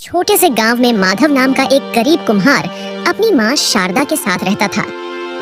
छोटे से गांव में माधव नाम का एक गरीब कुम्हार अपनी माँ शारदा के साथ रहता था।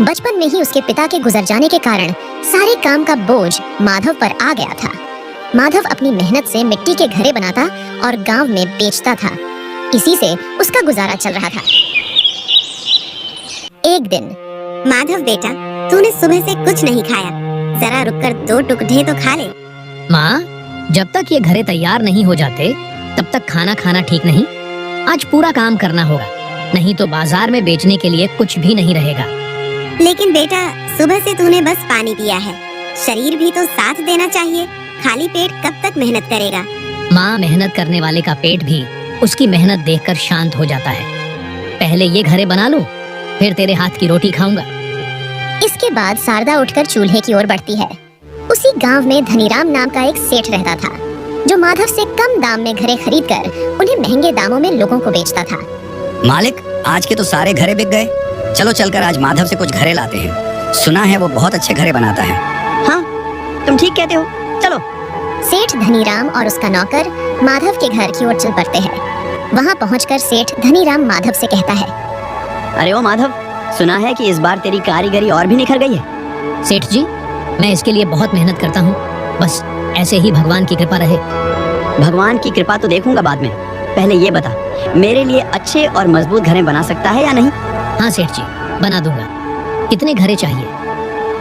बचपन में ही उसके पिता के गुजर जाने के कारण सारे काम का बोझ माधव पर आ गया था। माधव अपनी मेहनत से मिट्टी के घड़े बनाता और गांव में बेचता था। इसी से उसका गुजारा चल रहा था। एक दिन, माधव बेटा, तूने सुबह से कुछ नहीं खाया, जरा रुककर 2 टुकड़े तो खा ले। माँ, जब तक ये घड़े तैयार नहीं हो जाते तब तक खाना खाना ठीक नहीं। आज पूरा काम करना होगा, नहीं तो बाजार में बेचने के लिए कुछ भी नहीं रहेगा। लेकिन बेटा, सुबह से तूने बस पानी पिया है, शरीर भी तो साथ देना चाहिए। खाली पेट कब तक मेहनत करेगा? माँ, मेहनत करने वाले का पेट भी उसकी मेहनत देखकर शांत हो जाता है। पहले ये घड़े बना लो, फिर तेरे हाथ की रोटी खाऊंगा। इसके बाद शारदा उठकर चूल्हे की ओर बढ़ती है। उसी गांव में धनीराम नाम का एक सेठ रहता था, जो माधव से कम दाम में घड़े खरीदकर उन्हें महंगे दामों में लोगों को बेचता था। मालिक, आज के तो सारे घड़े बिक गए। चलो चलकर आज माधव से कुछ घड़े लाते हैं। सुना है वो बहुत अच्छे घड़े बनाता है। हाँ, तुम ठीक कहते हो, चलो। सेठ धनीराम और उसका नौकर माधव के घर की ओर चल पड़ते हैं। वहाँ पहुंचकर सेठ धनीराम माधव से कहता है, अरे ओ माधव, सुना है कि इस बार तेरी कारीगरी और भी निखर गई है। सेठ जी, मैं इसके लिए बहुत मेहनत करता हूँ, बस ऐसे ही भगवान की कृपा रहे। भगवान की कृपा तो देखूंगा बाद में, पहले ये बता, मेरे लिए अच्छे और मजबूत घड़े बना सकता है या नहीं? हाँ सेठ जी, बना दूंगा। कितने घड़े चाहिए?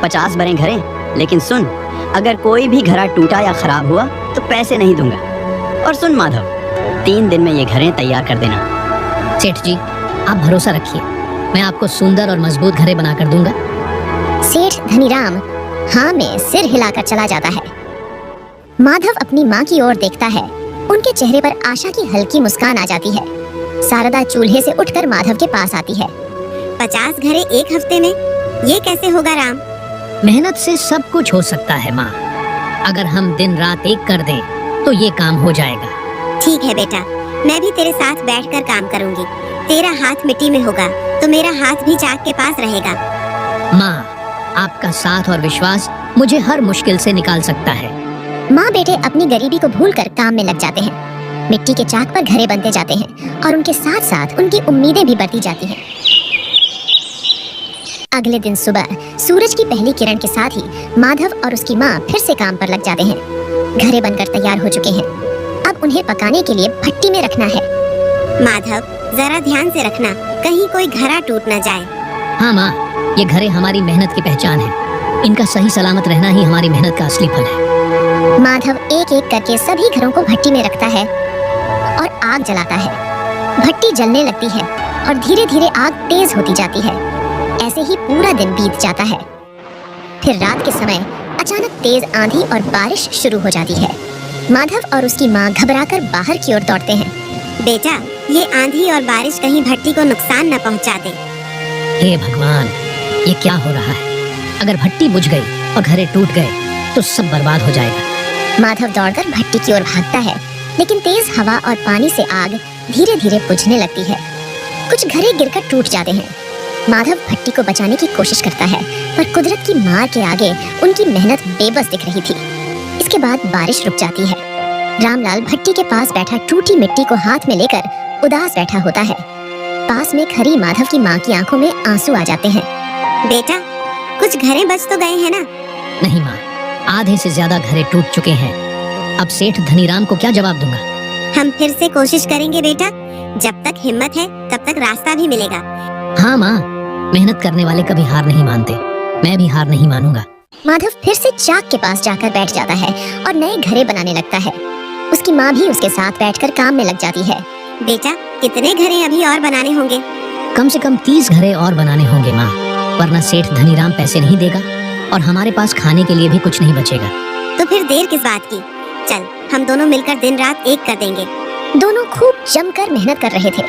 50 बड़े घड़े, लेकिन सुन, अगर कोई भी घड़ा टूटा या खराब हुआ तो पैसे नहीं दूंगा। और सुन माधव, 3 दिन में ये घड़े तैयार कर देना। सेठ जी, आप भरोसा रखिए, मैं आपको सुंदर और मजबूत घड़े बनाकर दूंगा। सेठ धनीराम हाँ में सिर हिलाकर चला जाता है। माधव अपनी माँ की ओर देखता है। उनके चेहरे पर आशा की हल्की मुस्कान आ जाती है। शारदा चूल्हे से उठकर माधव के पास आती है। 50 घड़े 1 हफ्ते में, ये कैसे होगा राम? मेहनत से सब कुछ हो सकता है माँ। अगर हम दिन रात एक कर दें तो ये काम हो जाएगा। ठीक है बेटा, मैं भी तेरे साथ बैठकर काम करूंगी। तेरा हाथ मिट्टी में होगा तो मेरा हाथ भी चाक के पास रहेगा। माँ, आपका साथ और विश्वास मुझे हर मुश्किल से निकाल सकता है। माँ बेटे अपनी गरीबी को भूलकर काम में लग जाते हैं। मिट्टी के चाक पर घड़े बनते जाते हैं और उनके साथ साथ उनकी उम्मीदें भी बढ़ती जाती हैं। अगले दिन सुबह सूरज की पहली किरण के साथ ही माधव और उसकी माँ फिर से काम पर लग जाते हैं। घड़े बनकर तैयार हो चुके हैं। अब उन्हें पकाने के लिए भट्टी में रखना है। माधव, जरा ध्यान से रखना, कहीं कोई घड़ा टूट न जाए। हाँ माँ, ये घड़े हमारी मेहनत की पहचान है। इनका सही सलामत रहना ही हमारी मेहनत का असली फल है। माधव एक एक करके सभी घरों को भट्टी में रखता है और आग जलाता है। भट्टी जलने लगती है और धीरे धीरे आग तेज होती जाती है। ऐसे ही पूरा दिन बीत जाता है। फिर रात के समय अचानक तेज आंधी और बारिश शुरू हो जाती है। माधव और उसकी माँ घबराकर बाहर की ओर दौड़ते हैं। बेटा, ये आंधी और बारिश कहीं भट्टी को नुकसान न पहुंचा दे। हे भगवान, ये क्या हो रहा है? अगर भट्टी बुझ गई और घड़े टूट गए तो सब बर्बाद हो जाएगा। माधव दौड़कर भट्टी की ओर भागता है, लेकिन तेज हवा और पानी से आग धीरे धीरे बुझने लगती है। कुछ घड़े गिरकर टूट जाते हैं। माधव भट्टी को बचाने की कोशिश करता है, पर कुदरत की मार के आगे उनकी मेहनत बेबस दिख रही थी। इसके बाद बारिश रुक जाती है। रामलाल भट्टी के पास बैठा टूटी मिट्टी को हाथ में लेकर उदास बैठा होता है। पास में खड़ी माधव की माँ की आंखों में आंसू आ जाते हैं। बेटा, कुछ घड़े बच तो गए हैं ना? नहीं माँ, आधे से ज्यादा घड़े टूट चुके हैं। अब सेठ धनीराम को क्या जवाब दूंगा? हम फिर से कोशिश करेंगे बेटा। जब तक हिम्मत है तब तक रास्ता भी मिलेगा। हाँ माँ, मेहनत करने वाले कभी हार नहीं मानते। मैं भी हार नहीं मानूंगा। माधव फिर से चाक के पास जाकर बैठ जाता है और नए घड़े बनाने लगता है। उसकी माँ भी उसके साथ बैठकर काम में लग जाती है। बेटा, कितने घड़े अभी और बनाने होंगे? कम से कम 30 घड़े और बनाने होंगे माँ, वरना सेठ धनीराम पैसे नहीं देगा और हमारे पास खाने के लिए भी कुछ नहीं बचेगा। तो फिर देर किस बात की? चल, हम दोनों मिलकर दिन रात एक कर देंगे। दोनों खूब जमकर मेहनत कर रहे थे।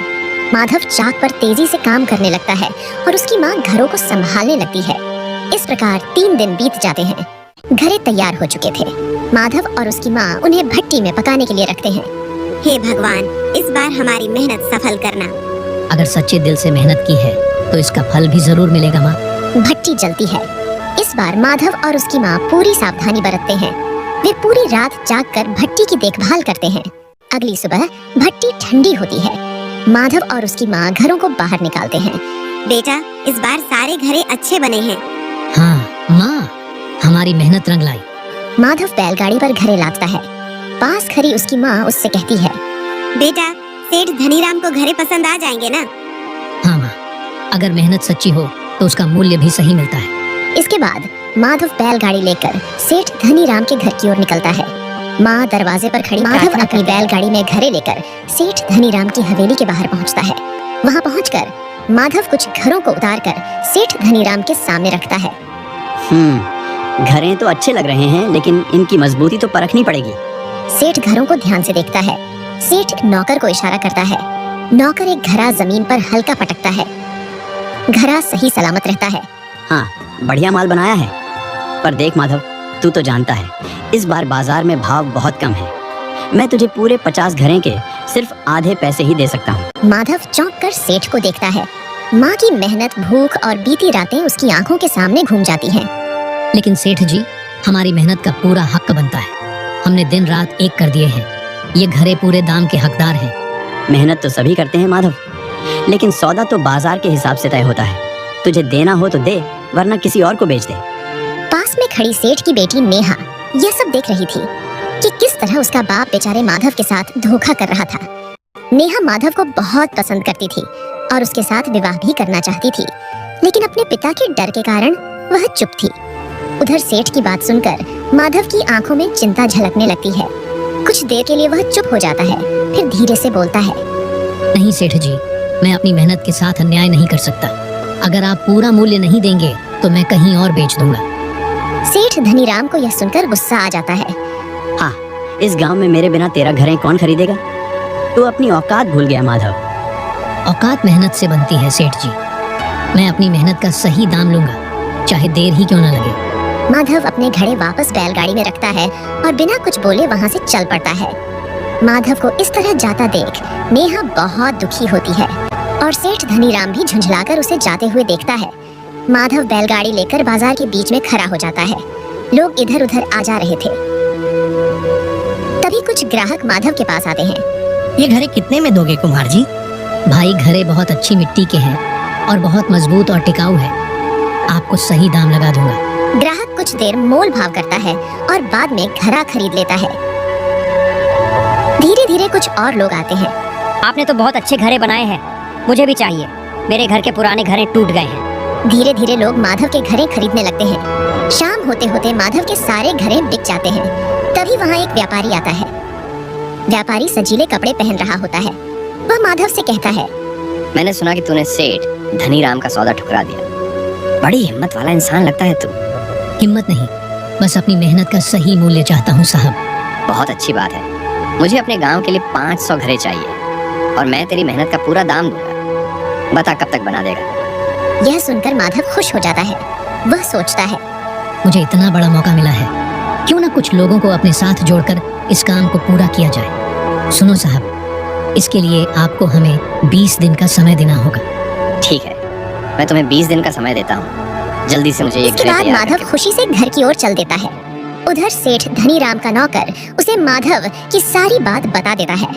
माधव चाक पर तेजी से काम करने लगता है और उसकी माँ घरों को संभालने लगती है। इस प्रकार 3 दिन बीत जाते हैं। घड़े तैयार हो चुके थे। माधव और उसकी माँ उन्हें भट्टी में पकाने के लिए रखते हैं। हे भगवान, इस बार हमारी मेहनत सफल करना। अगर सच्चे दिल से मेहनत की है तो इसका फल भी जरूर मिलेगा माँ। भट्टी जलती है। इस बार माधव और उसकी माँ पूरी सावधानी बरतते हैं। वे पूरी रात जागकर भट्टी की देखभाल करते हैं। अगली सुबह भट्टी ठंडी होती है। माधव और उसकी माँ घरों को बाहर निकालते हैं। बेटा, इस बार सारे घरे अच्छे बने हैं। हाँ माँ, हमारी मेहनत रंग लाई। माधव बैलगाड़ी पर घरे लादता है। पास खड़ी उसकी माँ उससे कहती है, बेटा, सेठ धनीराम को घरे पसंद आ जाएंगे ना? हाँ माँ, अगर मेहनत सच्ची हो तो उसका मूल्य भी सही मिलता है। इसके बाद माधव बैलगाड़ी लेकर सेठ धनीराम के घर की ओर निकलता है। माँ दरवाजे पर खड़ी माधव अपनी बैलगाड़ी में घरे लेकर सेठ धनीराम की हवेली के बाहर पहुंचता है। वहां पहुंचकर माधव कुछ घरों को उतारकर सेठ धनीराम के सामने रखता है। घरें तो अच्छे लग रहे हैं, लेकिन इनकी मजबूती तो परखनी पड़ेगी। सेठ घरों को ध्यान से देखता है। सेठ नौकर को इशारा करता है। नौकर एक घड़ा जमीन पर हल्का पटकता है। घड़ा सही सलामत रहता है। हाँ, बढ़िया माल बनाया है। पर देख माधव, तू तो जानता है इस बार बाजार में भाव बहुत कम है। मैं तुझे पूरे 50 घरें के सिर्फ आधे पैसे ही दे सकता हूँ। माधव चौंक कर सेठ को देखता है। माँ की मेहनत, भूख और बीती रातें उसकी आंखों के सामने घूम जाती हैं। लेकिन सेठ जी, हमारी मेहनत का पूरा हक बनता है। हमने दिन रात एक कर दिए हैं। ये घरे पूरे दाम के हकदार हैं। मेहनत तो सभी करते हैं माधव, लेकिन सौदा तो बाजार के हिसाब से तय होता है। तुझे देना हो तो दे, वरना किसी और को बेच दे। पास में खड़ी सेठ की बेटी नेहा यह सब देख रही थी कि किस तरह उसका बाप बेचारे माधव के साथ धोखा कर रहा था। नेहा माधव को बहुत पसंद करती थी और उसके साथ विवाह भी करना चाहती थी, लेकिन अपने पिता के डर के कारण वह चुप थी। उधर सेठ की बात सुनकर माधव की आंखों में चिंता झलकने लगती है। कुछ देर के लिए वह चुप हो जाता है, फिर धीरे से बोलता है, नहीं सेठ जी, मैं अपनी मेहनत के साथ अन्याय नहीं कर सकता। अगर आप पूरा मूल्य नहीं देंगे तो मैं कहीं और बेच दूंगा। सेठ धनीराम को यह सुनकर गुस्सा आ जाता है। हाँ, इस गांव में मेरे बिना तेरा घरें कौन खरीदेगा? तू अपनी औकात भूल गया माधव। औकात मेहनत से बनती है सेठ जी। मैं अपनी मेहनत का सही दाम लूंगा, चाहे देर ही क्यों न लगे। माधव अपने घड़े वापस बैलगाड़ी में रखता है और बिना कुछ बोले वहां से चल पड़ता है। माधव को इस तरह जाता देख नेहा बहुत दुखी होती है और सेठ धनीराम भी झुंझलाकर उसे जाते हुए देखता है। माधव बैलगाड़ी लेकर बाजार के बीच में खड़ा हो जाता है। लोग इधर उधर आ जा रहे थे। तभी कुछ ग्राहक माधव के पास आते हैं। ये घरे कितने में दोगे कुम्हार जी? भाई, घरे बहुत अच्छी मिट्टी के हैं और बहुत मजबूत और टिकाऊ है। आपको सही दाम लगा दूंगा। ग्राहक कुछ देर मोल भाव करता है और बाद में घड़ा खरीद लेता है। धीरे धीरे कुछ और लोग आते हैं। आपने तो बहुत अच्छे घरे बनाए हैं, मुझे भी चाहिए। मेरे घर के पुराने घरे टूट गए हैं। धीरे धीरे लोग माधव के घरे खरीदने लगते हैं। शाम होते होते माधव के सारे घरे बिक जाते हैं। तभी वहाँ एक व्यापारी आता है। व्यापारी सजीले कपड़े पहन रहा होता है। वह माधव से कहता है, मैंने सुना कि तूने सेठ धनीराम का सौदा ठुकरा दिया। बड़ी हिम्मत वाला इंसान लगता है तू। हिम्मत नहीं, बस अपनी मेहनत का सही मूल्य चाहता हूँ साहब। बहुत अच्छी बात है। मुझे अपने गांव के लिए 500 घरे चाहिए और मैं तेरी मेहनत का पूरा दाम दूंगा। बता कब तक बना देगा? यह सुनकर माधव खुश हो जाता है। वह सोचता है, मुझे इतना बड़ा मौका मिला है, क्यों ना कुछ लोगों को अपने साथ जोड़कर इस काम को पूरा किया जाए। सुनो साहब, इसके लिए आपको हमें 20 दिन का समय देना होगा। ठीक है, मैं तुम्हें 20 दिन का समय देता हूँ। जल्दी से मुझे एक इसके घरे बाद तैयार माधव करके खुशी से घर की ओर चल देता है। उधर सेठ धनीराम का नौकर उसे माधव की सारी बात बता देता है।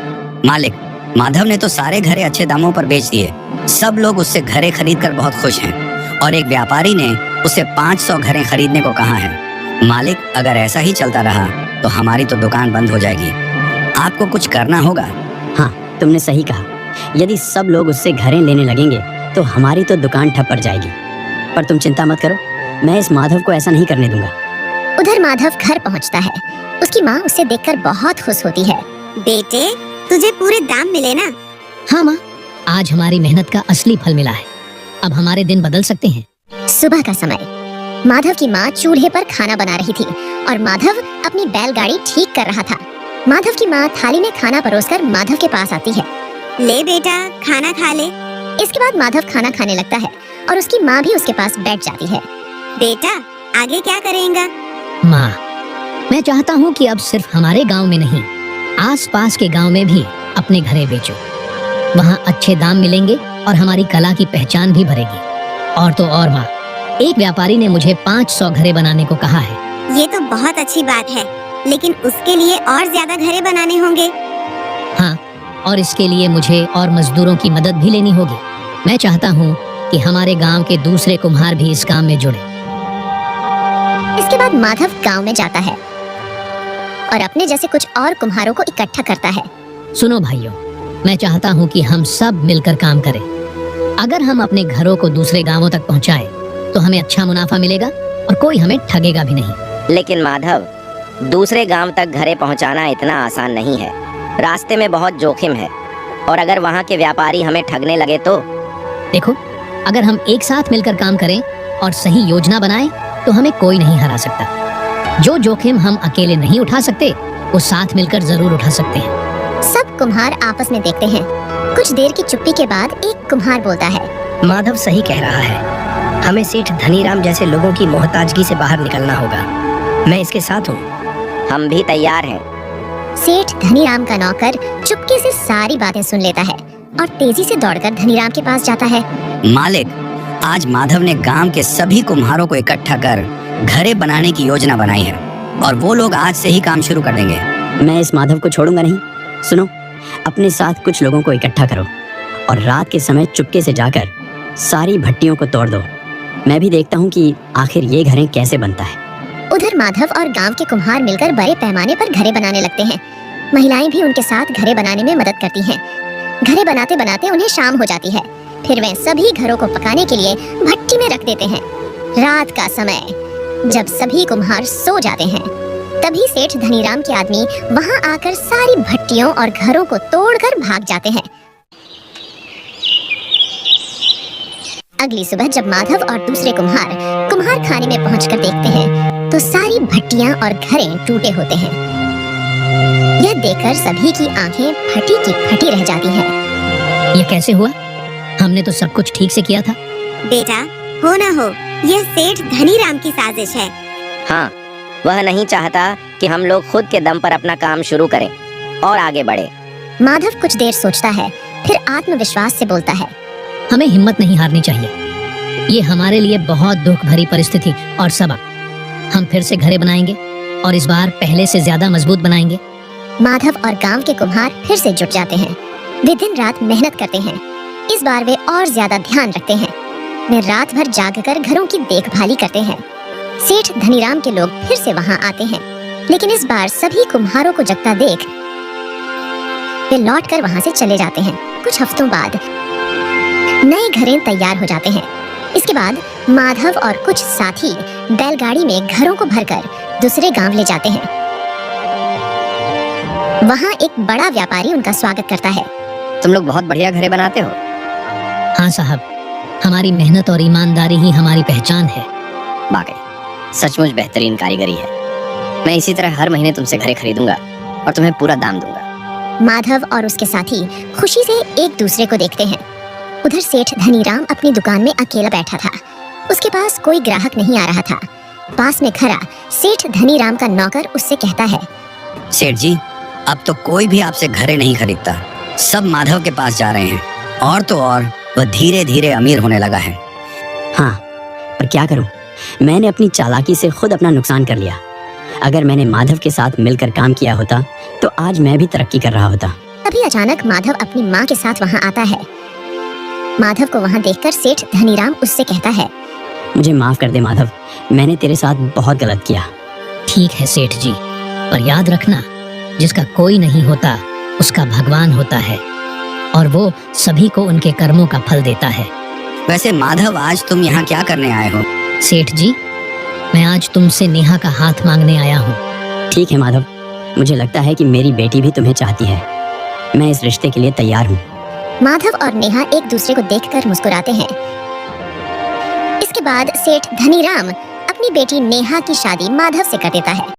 मालिक, माधव ने तो सारे घरे अच्छे दामों पर बेच दिए। सब लोग उससे घरे खरीदकर बहुत खुश हैं और एक व्यापारी ने उसे 500 घरें खरीदने को कहा है। मालिक, अगर ऐसा ही चलता रहा तो हमारी तो दुकान बंद हो जाएगी। आपको कुछ करना होगा। हाँ, तुमने सही कहा। यदि सब लोग उससे घरें लेने लगेंगे तो हमारी तो दुकान ठप पड़ जाएगी। पर तुम चिंता मत करो, मैं इस माधव को ऐसा नहीं करने दूंगा। उधर माधव घर पहुंचता है। उसकी माँ उसे देखकर बहुत खुश होती है। बेटे, तुझे पूरे दाम मिले ना? हाँ माँ, आज हमारी मेहनत का असली फल मिला है। अब हमारे दिन बदल सकते हैं। सुबह का समय। माधव की माँ चूल्हे पर खाना बना रही थी और माधव अपनी बैलगाड़ी ठीक कर रहा था। माधव की माँ थाली में खाना परोसकर माधव के पास आती है। ले बेटा, खाना खा ले। इसके बाद माधव खाना खाने लगता है और उसकी माँ भी उसके पास बैठ जाती है। बेटा, आगे क्या करेगा? माँ, मैं चाहता हूँ कि अब सिर्फ हमारे गांव में नहीं, आसपास के गांव में भी अपने घरे बेचो। वहाँ अच्छे दाम मिलेंगे और हमारी कला की पहचान भी भरेगी। और तो और माँ, एक व्यापारी ने मुझे 500 घरे बनाने को कहा है। ये तो बहुत अच्छी बात है, लेकिन उसके लिए और ज्यादा घरे बनाने होंगे। और इसके लिए मुझे और मजदूरों की मदद भी लेनी होगी। मैं चाहता हूँ कि हमारे गांव के दूसरे कुम्हार भी इस काम में जुड़े। इसके बाद माधव गांव में जाता है और अपने जैसे कुछ और कुम्हारों को इकट्ठा करता है। सुनो भाइयों, मैं चाहता हूँ कि हम सब मिलकर काम करें। अगर हम अपने घरों को दूसरे गांवों तक पहुँचाए तो हमें अच्छा मुनाफा मिलेगा और कोई हमें ठगेगा भी नहीं। लेकिन माधव, दूसरे गांव तक घरे पहुंचाना इतना आसान नहीं है। रास्ते में बहुत जोखिम है, और अगर वहां के व्यापारी हमें ठगने लगे तो? देखो, अगर हम एक साथ मिलकर काम करें और सही योजना बनाएं तो हमें कोई नहीं हरा सकता। जो जोखिम हम अकेले नहीं उठा सकते वो साथ मिलकर जरूर उठा सकते हैं। सब कुम्हार आपस में देखते हैं। कुछ देर की चुप्पी के बाद एक कुम्हार बोलता है, माधव सही कह रहा है। हमें सेठ धनीराम जैसे लोगों की मोहताजगी से बाहर निकलना होगा। मैं इसके साथ हूँ। हम भी तैयार हैं। सेठ धनीराम का नौकर चुपके से सारी बातें सुन लेता है और तेजी से दौड़कर धनीराम के पास जाता है। मालिक, आज माधव ने गांव के सभी कुम्हारों को इकट्ठा कर घरे बनाने की योजना बनाई है और वो लोग आज से ही काम शुरू कर देंगे। मैं इस माधव को छोड़ूंगा नहीं। सुनो, अपने साथ कुछ लोगों को इकट्ठा करो और रात के समय चुपके से जाकर सारी भट्टियों को तोड़ दो। मैं भी देखता हूँ कि आखिर ये घरें कैसे बनता है। उधर माधव और गांव के कुम्हार मिलकर बड़े पैमाने पर घरे बनाने लगते हैं। महिलाएं भी उनके साथ घरे बनाने में मदद करती हैं। घरे बनाते बनाते उन्हें शाम हो जाती है। फिर वे सभी घरों को पकाने के लिए भट्टी में रख देते हैं। रात का समय, जब सभी कुम्हार सो जाते हैं, तभी सेठ धनीराम के आदमी वहां आकर सारी भट्टियों और घरों को तोड़कर भाग जाते हैं। अगली सुबह जब माधव और दूसरे कुम्हार खाने में पहुंचकर देखते हैं तो सारी भट्टियां और घरें टूटे होते हैं। यह देखकर सभी की आंखें फटी की फटी रह जाती हैं। ये कैसे हुआ? हमने तो सब कुछ ठीक से किया था। बेटा, हो ना हो, यह सेठ धनीराम की साजिश है। हाँ, वह नहीं चाहता कि हम लोग खुद के दम पर अपना काम शुरू करें और आगे बढ़े। माधव कुछ देर सोचता है, फिर आत्मविश्वास से बोलता है, हमें हिम्मत नहीं हारनी चाहिए। ये हमारे लिए बहुत दुख भरी परिस्थिति और सबक। हम फिर से घरे बनाएंगे और इस बार पहले से ज्यादा मजबूत बनाएंगे। माधव और गांव के कुम्हार फिर से जुट जाते हैं। वे दिन रात मेहनत करते हैं। इस बार वे और ज्यादा ध्यान रखते हैं। वे रात भर जागकर घरों की देखभाली करते हैं। सेठ धनीराम के लोग फिर से वहां आते हैं, लेकिन इस बार सभी कुम्हारों को जगता देख वे लौटकर वहां से चले जाते हैं। कुछ हफ्तों बाद नए घरें तैयार हो जाते हैं। इसके बाद माधव और कुछ साथी बैलगाड़ी में घरों को भरकर दूसरे गांव ले जाते हैं। वहां एक बड़ा व्यापारी उनका स्वागत करता है। तुम लोग बहुत बढ़िया घरे बनाते हो। हाँ साहब, हमारी मेहनत और ईमानदारी ही हमारी पहचान है। वाकई सचमुच बेहतरीन कारीगरी है। मैं इसी तरह हर महीने तुमसे घरे खरीदूंगा और तुम्हें पूरा दाम दूंगा। माधव और उसके साथी खुशी से एक दूसरे को देखते हैं। उधर सेठ धनीराम अपनी दुकान में अकेला बैठा था। उसके पास कोई ग्राहक नहीं आ रहा था। पास में खड़ा सेठ धनीराम का नौकर उससे कहता है, सेठ जी, अब तो कोई भी आपसे घरे नहीं खरीदता। सब माधव के पास जा रहे हैं और तो और वह धीरे धीरे अमीर होने लगा है। हाँ, पर क्या करूं? मैंने अपनी चालाकी से खुद अपना नुकसान कर लिया। अगर मैंने माधव के साथ मिलकर काम किया होता तो आज मैं भी तरक्की कर रहा होता। तभी अचानक माधव अपनी माँ के साथ वहाँ आता है। माधव को वहाँ देखकर सेठ धनीराम उससे कहता है, मुझे माफ कर दे माधव, मैंने तेरे साथ बहुत गलत किया। ठीक है सेठ जी, पर याद रखना, जिसका कोई नहीं होता उसका भगवान होता है और वो सभी को उनके कर्मों का फल देता है। वैसे माधव, आज तुम यहाँ क्या करने आए हो? सेठ जी, मैं आज तुमसे नेहा का हाथ मांगने आया हूँ। ठीक है माधव, मुझे लगता है कि मेरी बेटी भी तुम्हें चाहती है। मैं इस रिश्ते के लिए तैयार हूँ। माधव और नेहा एक दूसरे को देखकर मुस्कुराते हैं। इसके बाद सेठ धनीराम अपनी बेटी नेहा की शादी माधव से कर देता है।